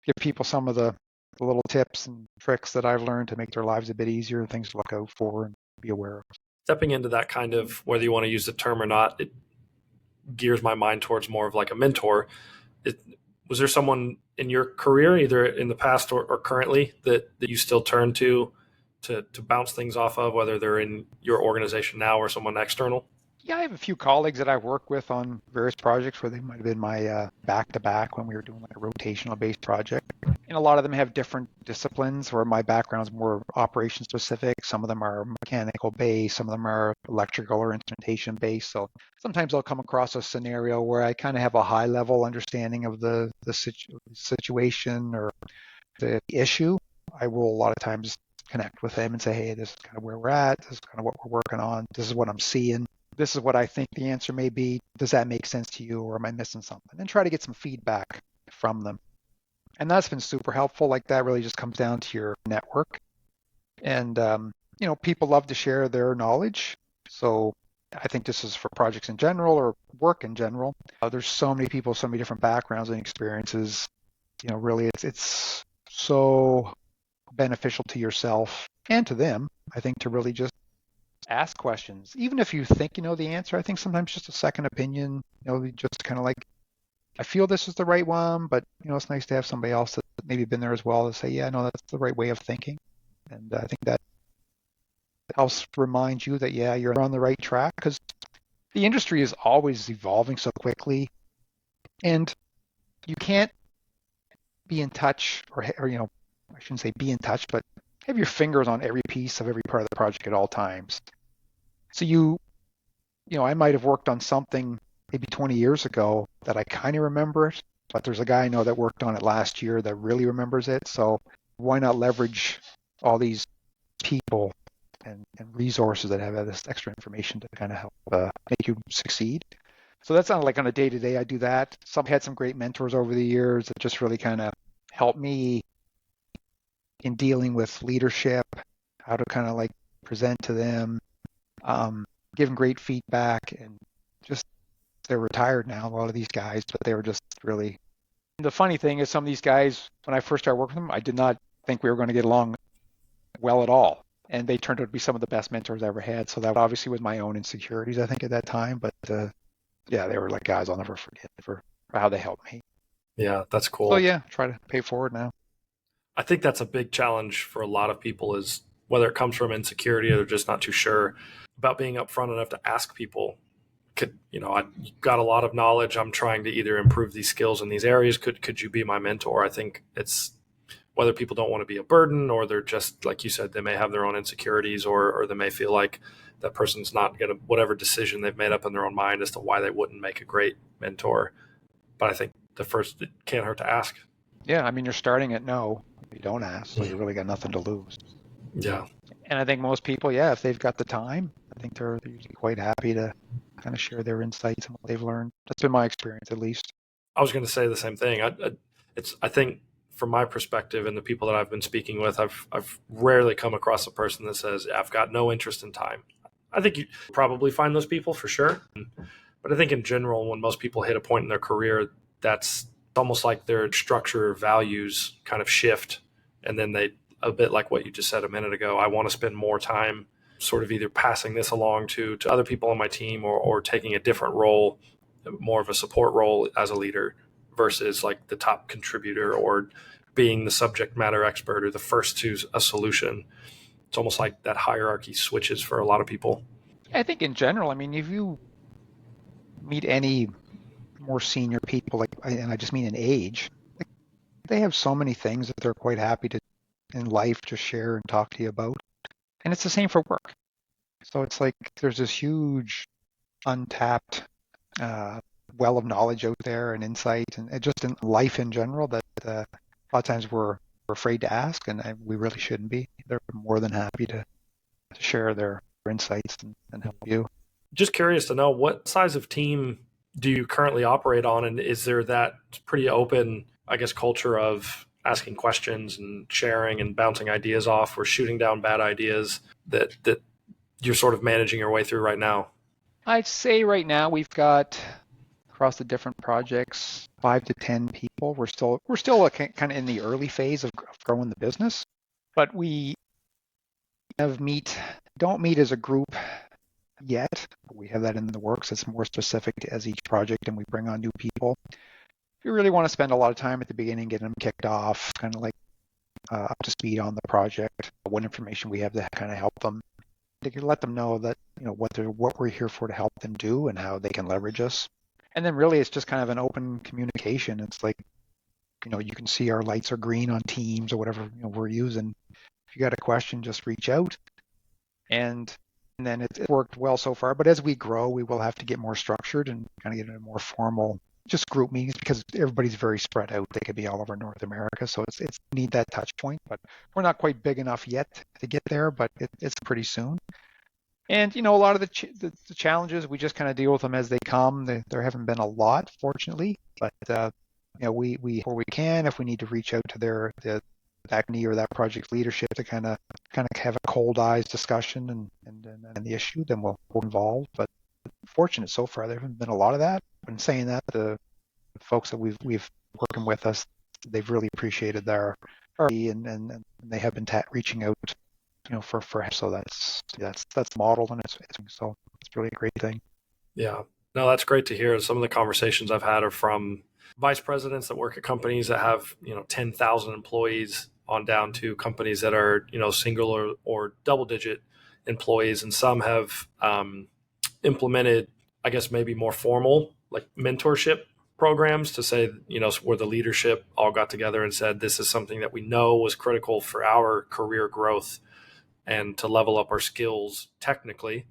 give people some of the little tips and tricks that I've learned to make their lives a bit easier and things to look out for and be aware of. Stepping into that kind of, whether you want to use the term or not, it gears my mind towards more of like a mentor. Was there someone in your career, either in the past or currently, that you still turn to bounce things off of, whether they're in your organization now or someone external? Yeah, I have a few colleagues that I've worked with on various projects where they might have been my back-to-back when we were doing like a rotational-based project. And a lot of them have different disciplines where my background is more operation-specific. Some of them are mechanical-based. Some of them are electrical or instrumentation-based. So sometimes I'll come across a scenario where I kind of have a high-level understanding of the situation or the issue. I will a lot of times connect with them and say, hey, this is kind of where we're at. This is kind of what we're working on. This is what I'm seeing. This is what I think the answer may be. Does that make sense to you, or am I missing something? And try to get some feedback from them. And that's been super helpful. Like, that really just comes down to your network. And, people love to share their knowledge. So I think this is for projects in general or work in general. There's so many people, so many different backgrounds and experiences. Really it's so beneficial to yourself and to them, I think, to really just ask questions. Even if you think you know the answer, I think sometimes just a second opinion, just kind of like, I feel this is the right one, but it's nice to have somebody else that maybe been there as well to say, yeah, no, that's the right way of thinking. And I think that helps remind you that, yeah, you're on the right track, because the industry is always evolving so quickly, and you can't be in touch or I shouldn't say be in touch, but have your fingers on every piece of every part of the project at all times. So I might have worked on something maybe 20 years ago that I kind of remember it, but there's a guy I know that worked on it last year that really remembers it. So why not leverage all these people and resources that have this extra information to kind of help make you succeed? So that's not like on a day-to-day I do that. Some had some great mentors over the years that just really kind of helped me in dealing with leadership, how to kind of like present to them, give them great feedback, and just, they're retired now, a lot of these guys, but they were just really, the funny thing is some of these guys, when I first started working with them, I did not think we were going to get along well at all. And they turned out to be some of the best mentors I ever had. So that obviously was my own insecurities, I think, at that time. But yeah, they were like guys I'll never forget for how they helped me. Yeah, that's cool. So yeah, try to pay forward now. I think that's a big challenge for a lot of people, is whether it comes from insecurity or they're just not too sure, about being upfront enough to ask people You've got a lot of knowledge. I'm trying to either improve these skills in these areas. Could you be my mentor? I think it's whether people don't want to be a burden, or they're just, like you said, they may have their own insecurities, or they may feel like that person's not going to, whatever decision they've made up in their own mind as to why they wouldn't make a great mentor. But I think it can't hurt to ask. Yeah, I mean, you're starting at no. You don't ask, so you really got nothing to lose. Yeah. And I think most people, if they've got the time, I think they're usually quite happy to kind of share their insights and what they've learned. That's been my experience, at least. I was going to say the same thing. I think from my perspective and the people that I've been speaking with, I've rarely come across a person that says, I've got no interest in time. I think you probably find those people for sure. But I think in general, when most people hit a point in their career, that's almost like their structure or values kind of shift. And then a bit like what you just said a minute ago, I want to spend more time sort of either passing this along to other people on my team, or taking a different role, more of a support role as a leader, versus like the top contributor or being the subject matter expert or the first to a solution. It's almost like that hierarchy switches for a lot of people. I think in general, I mean, if you meet any more senior people, and I just mean in age, they have so many things that they're quite happy to in life to share and talk to you about. And it's the same for work. So it's like there's this huge untapped well of knowledge out there and insight, and just in life in general, that a lot of times we're afraid to ask, and we really shouldn't be. They're more than happy to share their insights and help you. Just curious to know, what size of team do you currently operate on, and is there that pretty open, I guess, culture of asking questions and sharing and bouncing ideas off, or shooting down bad ideas that you're sort of managing your way through right now? I'd say right now we've got, across the different projects, 5 to 10 people. We're still kind of in the early phase of growing the business, but we don't meet as a group yet. We have that in the works. It's more specific to as each project, and we bring on new people. We really want to spend a lot of time at the beginning getting them kicked off, kind of like up to speed on the project, what information we have to kind of help them. They can let them know that what we're here for to help them do and how they can leverage us. And then really it's just kind of an open communication. It's like, you can see our lights are green on Teams or whatever we're using. If you got a question, just reach out. And then it's worked well so far. But as we grow, we will have to get more structured and kind of get into more formal just group meetings, because everybody's very spread out. They could be all over North America, so it's need that touch point. But we're not quite big enough yet to get there, but it's pretty soon. And a lot of the challenges, we just kind of deal with them as they come. There haven't been a lot, fortunately, but we where we can, if we need to reach out to that company or that project leadership to kind of have a cold eyes discussion and the issue, then we'll involve. But fortunate so far, there haven't been a lot of that. When saying that, the folks that we've working with us, they've really appreciated their and they have been reaching out, for help. So that's modeled, and it's really a great thing. Yeah, no, that's great to hear. Some of the conversations I've had are from vice presidents that work at companies that have 10,000 employees on down to companies that are single or double digit employees, and some have implemented, I guess, maybe more formal like mentorship programs to say, where the leadership all got together and said, this is something that we know was critical for our career growth and to level up our skills technically.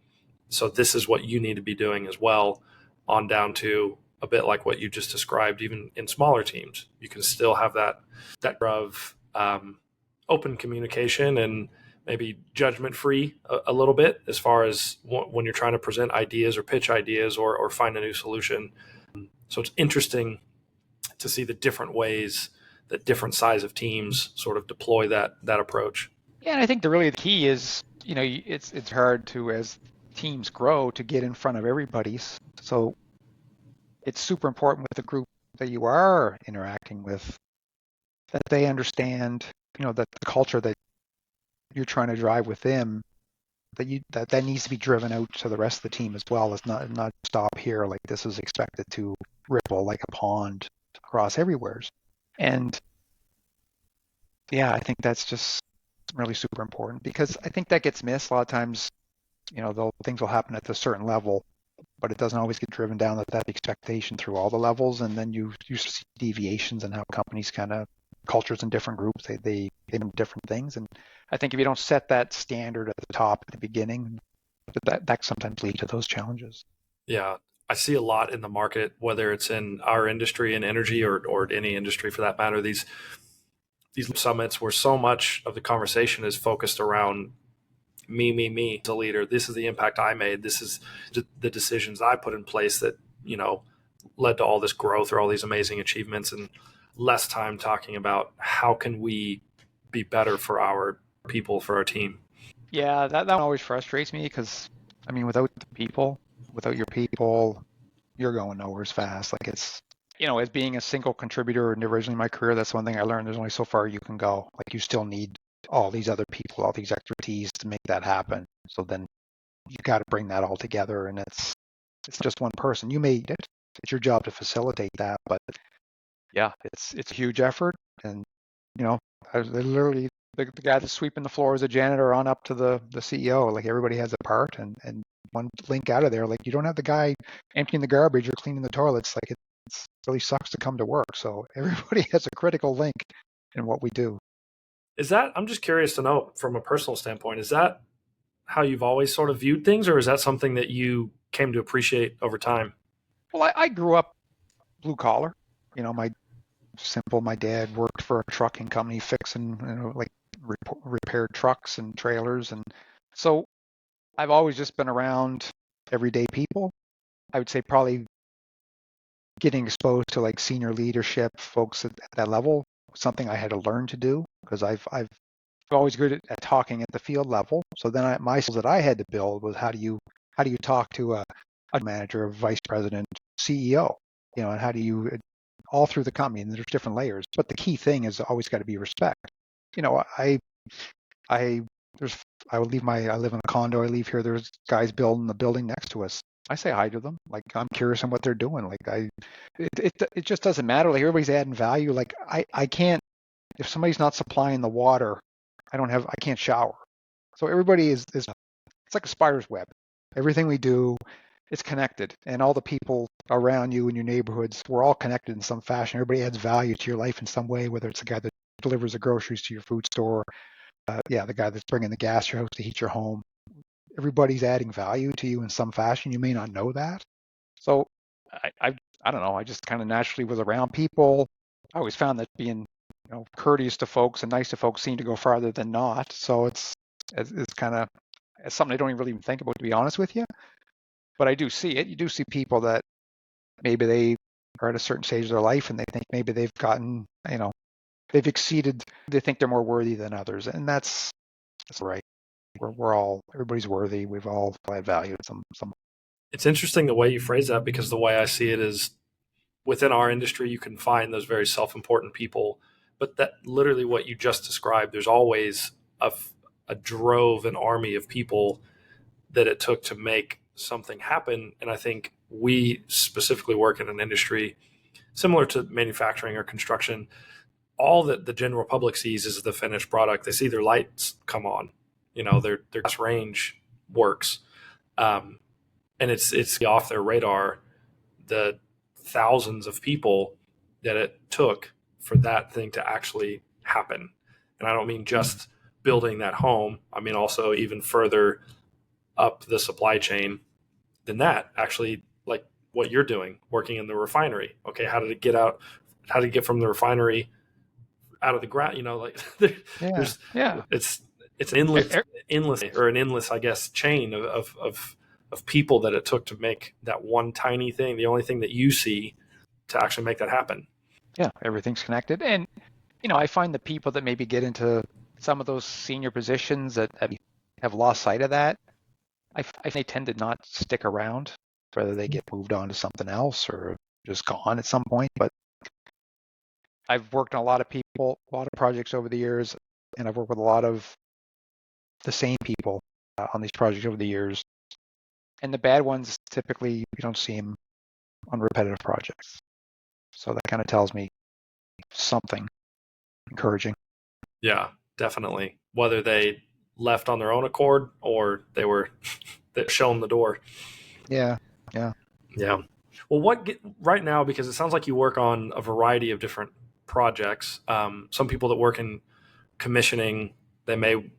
So this is what you need to be doing as well, on down to a bit like what you just described. Even in smaller teams, you can still have that of open communication and maybe judgment-free a little bit, as far as when you're trying to present ideas or pitch ideas or find a new solution. So it's interesting to see the different ways that different size of teams sort of deploy that approach. Yeah, and I think the key is, it's hard to, as teams grow, to get in front of everybody. So it's super important with the group that you are interacting with, that they understand, that the culture that you're trying to drive with them, that needs to be driven out to the rest of the team as well. It's not stop here, like this is expected to ripple like a pond across everywhere. And yeah, I think that's just really super important, because I think that gets missed a lot of times. Things will happen at a certain level, but it doesn't always get driven down at that expectation through all the levels. And then you see deviations in how companies kind of cultures in different groups, they do different things. And I think if you don't set that standard at the top at the beginning, that sometimes leads to those challenges. Yeah. I see a lot in the market, whether it's in our industry in energy or any industry for that matter, these summits where so much of the conversation is focused around me as a leader. This is the impact I made. This is the decisions I put in place that, led to all this growth or all these amazing achievements, and less time talking about how can we be better for our people, for our team. Yeah, that one always frustrates me because, I mean, without your people, you're going nowhere as fast. Like it's, as being a single contributor and originally in my career, that's one thing I learned. There's only so far you can go. Like you still need all these other people, all these expertise to make that happen. So then you got to bring that all together, and it's just one person. You made it. It's your job to facilitate that, but yeah, it's a huge effort. And I was literally the guy that's sweeping the floor as a janitor on up to the CEO. Like everybody has a part, and one link out of there. Like you don't have the guy emptying the garbage or cleaning the toilets. Like it really sucks to come to work. So everybody has a critical link in what we do. I'm just curious to know from a personal standpoint, is that how you've always sort of viewed things, or is that something that you came to appreciate over time? Well, I grew up blue collar. My dad worked for a trucking company fixing, repaired trucks and trailers. And so I've always just been around everyday people. I would say probably getting exposed to like senior leadership folks at that level was something I had to learn to do because I've always good at talking at the field level. So then my skills that I had to build was how do you talk to a manager, a vice president, CEO, and how do you all through the company, and there's different layers. But the key thing is always got to be respect. I live in a condo. I leave here. There's guys building the building next to us. I say hi to them. Like I'm curious on what they're doing. Like it just doesn't matter. Like everybody's adding value. Like I can't, if somebody's not supplying the water, I can't shower. So everybody is it's like a spider's web. Everything we do, it's connected, and all the people around you in your neighborhoods, we're all connected in some fashion. Everybody adds value to your life in some way, whether it's the guy that delivers the groceries to your food store, the guy that's bringing the gas to your house to heat your home. Everybody's adding value to you in some fashion. You may not know that. So I don't know. I just kind of naturally was around people. I always found that being courteous to folks and nice to folks seemed to go farther than not. So it's kind of something I don't even really think about, to be honest with you. But I do see it. You do see people that maybe they are at a certain stage of their life and they think maybe they've gotten, they've exceeded, they think they're more worthy than others. And that's right. Everybody's worthy. We've all had value at some. It's interesting the way you phrase that, because the way I see it is within our industry, you can find those very self-important people, but that literally what you just described, there's always a drove, an army of people that it took to make something happen. And I think we specifically work in an industry similar to manufacturing or construction. All that the general public sees is the finished product. They see their lights come on, their gas range works. And it's off their radar, the thousands of people that it took for that thing to actually happen. And I don't mean just building that home. I mean also even further up the supply chain than that, actually, like what you're doing, working in the refinery. Okay, how did it get out? How did it get from the refinery out of the ground? There's it's an endless, I guess, chain of people that it took to make that one tiny thing, the only thing that you see, to actually make that happen. Yeah, everything's connected. And, I find the people that maybe get into some of those senior positions that have lost sight of that, I think they tend to not stick around, whether they get moved on to something else or just gone at some point. But I've worked on a lot of people, a lot of projects over the years, and I've worked with a lot of the same people on these projects over the years. And the bad ones, typically, you don't see them on repetitive projects. So that kind of tells me something encouraging. Yeah, definitely. Whether they left on their own accord or they were shown the door. Yeah. Yeah. Yeah. Well, right now, because it sounds like you work on a variety of different projects. Some people that work in commissioning, they may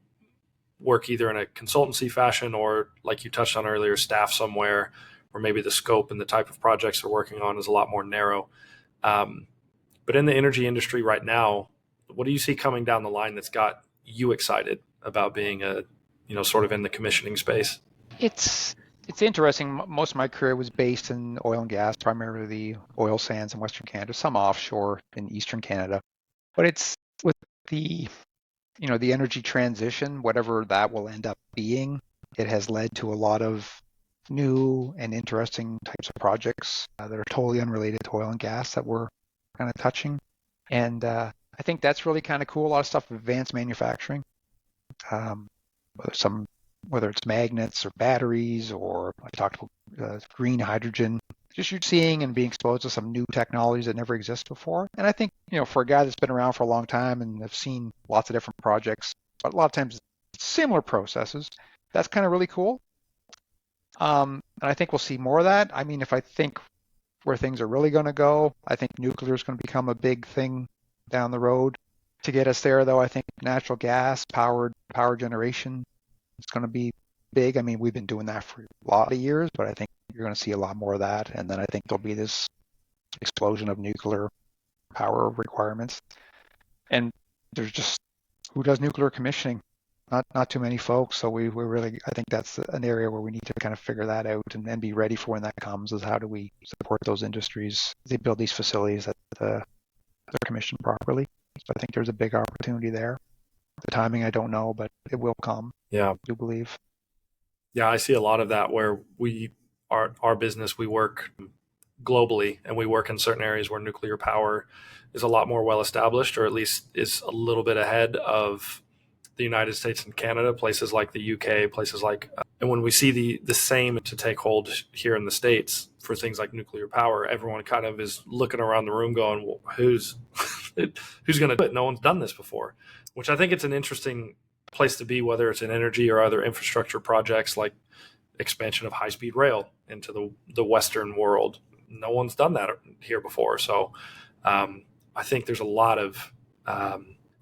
work either in a consultancy fashion or, like you touched on earlier, staff somewhere, or maybe the scope and the type of projects they're working on is a lot more narrow. But in the energy industry right now, what do you see coming down the line that's got you excited about being sort of in the commissioning space? It's interesting. Most of my career was based in oil and gas, primarily the oil sands in Western Canada, some offshore in Eastern Canada. But it's with the the energy transition, whatever that will end up being, it has led to a lot of new and interesting types of projects that are totally unrelated to oil and gas that we're kind of touching. And I think that's really kind of cool. A lot of stuff with advanced manufacturing, um, whether it's magnets or batteries, or I talked about green hydrogen. Just you're seeing and being exposed to some new technologies that never existed before. And I think, for a guy that's been around for a long time and have seen lots of different projects, but a lot of times similar processes, that's kind of really cool. And I think we'll see more of that. I mean, if I think where things are really going to go, I think nuclear is going to become a big thing down the road. To get us there, though, I think natural gas power generation is going to be big. I mean, we've been doing that for a lot of years, but I think you're going to see a lot more of that. And then I think there'll be this explosion of nuclear power requirements. And there's just, who does nuclear commissioning? Not too many folks. So we really, I think that's an area where we need to kind of figure that out and be ready for when that comes, is how do we support those industries as they build these facilities that they're commissioned properly. So I think there's a big opportunity there. The timing, I don't know, but it will come. Yeah. I do believe. Yeah, I see a lot of that where our business, we work globally and we work in certain areas where nuclear power is a lot more well established, or at least is a little bit ahead of the United States and Canada, places like the UK, places like, and when we see the same to take hold here in the States for things like nuclear power, everyone kind of is looking around the room going, well, who's going to do it? No one's done this before, which I think it's an interesting place to be, whether it's in energy or other infrastructure projects like expansion of high-speed rail into the Western world. No one's done that here before. So I think there's a lot of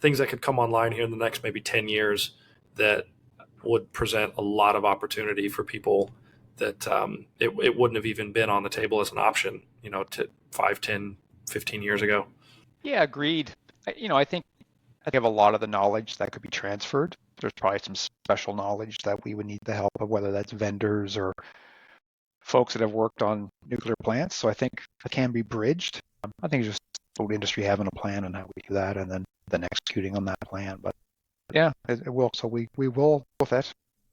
things that could come online here in the next maybe 10 years that would present a lot of opportunity for people that it wouldn't have even been on the table as an option, to 5, 10, 15 years ago. Yeah, agreed. I think have a lot of the knowledge that could be transferred. There's probably some special knowledge that we would need the help of, whether that's vendors or folks that have worked on nuclear plants. So I think it can be bridged. I think it's just the industry having a plan on how we do that, and then executing on that plan. But yeah, it will. So we will with it.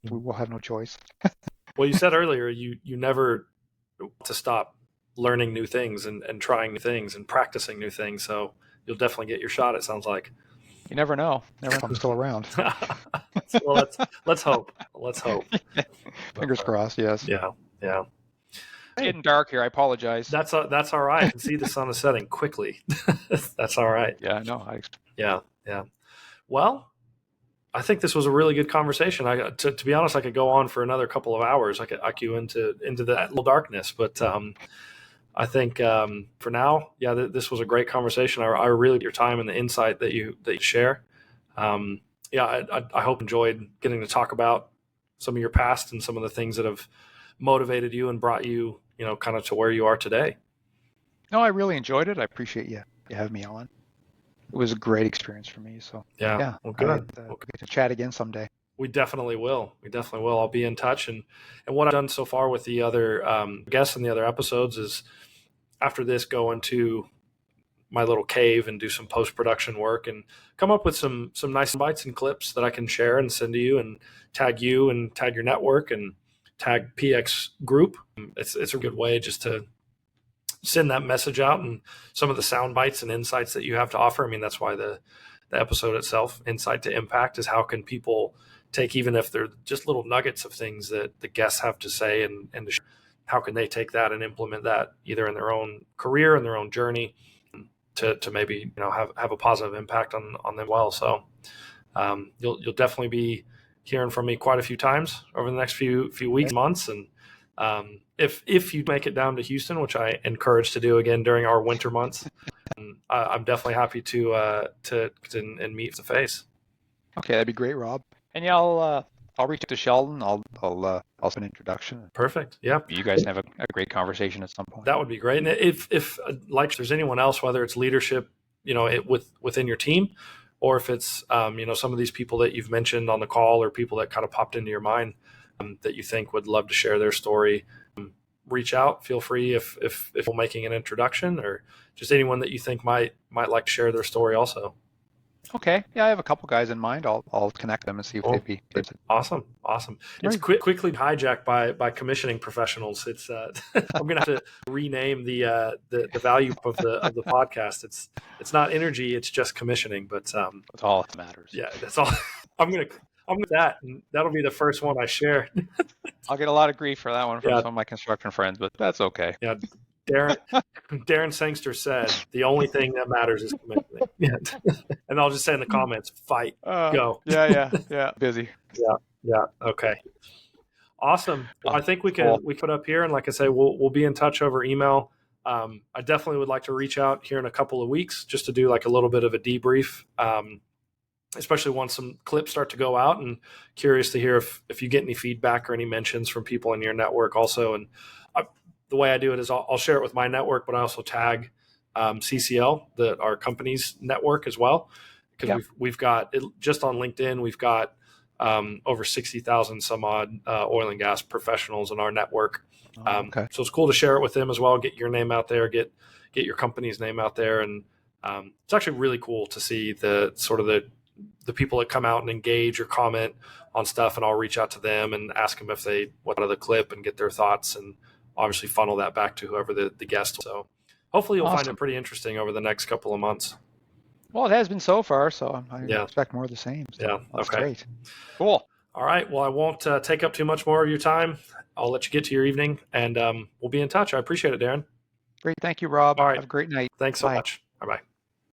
We will have no choice. Well, you said earlier you never to stop learning new things and trying new things and practicing new things. So you'll definitely get your shot, it sounds like. You never know. Never know if I'm still around. Well, let's hope. Let's hope. Fingers crossed. Yes. Yeah. Yeah. It's getting dark here. I apologize. That's all right. I can see the sun is setting quickly. That's all right. Yeah. No. Yeah. Yeah. Well, I think this was a really good conversation. To be honest, I could go on for another couple of hours. I could uck you into that little darkness, but I think for now, yeah, this was a great conversation. I really like your time and the insight that you share. Yeah, I hope you enjoyed getting to talk about some of your past and some of the things that have motivated you and brought you, kind of to where you are today. No, I really enjoyed it. I appreciate you having me on. It was a great experience for me. So yeah. Well, good. We'll get to chat again someday. We definitely will. I'll be in touch. And what I've done so far with the other guests in the other episodes is, after this, go into my little cave and do some post-production work and come up with some nice bites and clips that I can share and send to you and tag your network and tag pxGroup. It's a good way just to send that message out, and some of the sound bites and insights that you have to offer. I mean, that's why the episode itself, Insight to Impact, is how can people take, even if they're just little nuggets of things that the guests have to say, and how can they take that and implement that either in their own career, in their own journey, to maybe have a positive impact on them well. So you'll definitely be hearing from me quite a few times over the next few weeks, months, and If you make it down to Houston, which I encourage to do again during our winter months, I'm definitely happy to and meet face to face. Okay, that'd be great, Rob. And yeah, I'll reach out to Sheldon. I'll send an introduction. Perfect. Yeah. You guys can have a great conversation at some point. That would be great. And if like there's anyone else, whether it's leadership, within your team, or if it's some of these people that you've mentioned on the call or people that kind of popped into your mind that you think would love to share their story, reach out. Feel free if we're making an introduction, or just anyone that you think might like to share their story also. Okay. Yeah, I have a couple guys in mind. I'll connect them and see if they'd be interested. Awesome. It's quickly hijacked by commissioning professionals. It's I'm gonna have to rename the value of the podcast. It's not energy. It's just commissioning. But that's all that matters. Yeah, that's all. I'm with that, and that'll be the first one I share. I'll get a lot of grief for that one from some of my construction friends, but that's okay. Yeah. Darren Sangster said the only thing that matters is commitment. Yeah. And I'll just say in the comments, fight, go. Yeah. Busy. Yeah. Okay. Awesome. Well, I think we put up here, and like I say, we'll be in touch over email. I definitely would like to reach out here in a couple of weeks just to do like a little bit of a debrief, especially once some clips start to go out, and curious to hear if you get any feedback or any mentions from people in your network also. And the way I do it is I'll share it with my network, but I also tag CCL, our company's network as well, because we've got just on LinkedIn, we've got over 60,000 some odd oil and gas professionals in our network. So it's cool to share it with them as well. Get your name out there, get your company's name out there, and it's actually really cool to see the people that come out and engage or comment on stuff, and I'll reach out to them and ask them if they want the clip and get their thoughts, and obviously funnel that back to whoever the guest. So hopefully you'll find it pretty interesting over the next couple of months. Well, it has been so far, so I expect more of the same. So that's great. Cool. All right. Well, I won't take up too much more of your time. I'll let you get to your evening, and we'll be in touch. I appreciate it, Darren. Great. Thank you, Rob. All right. Have a great night. Thanks so much. Bye-bye.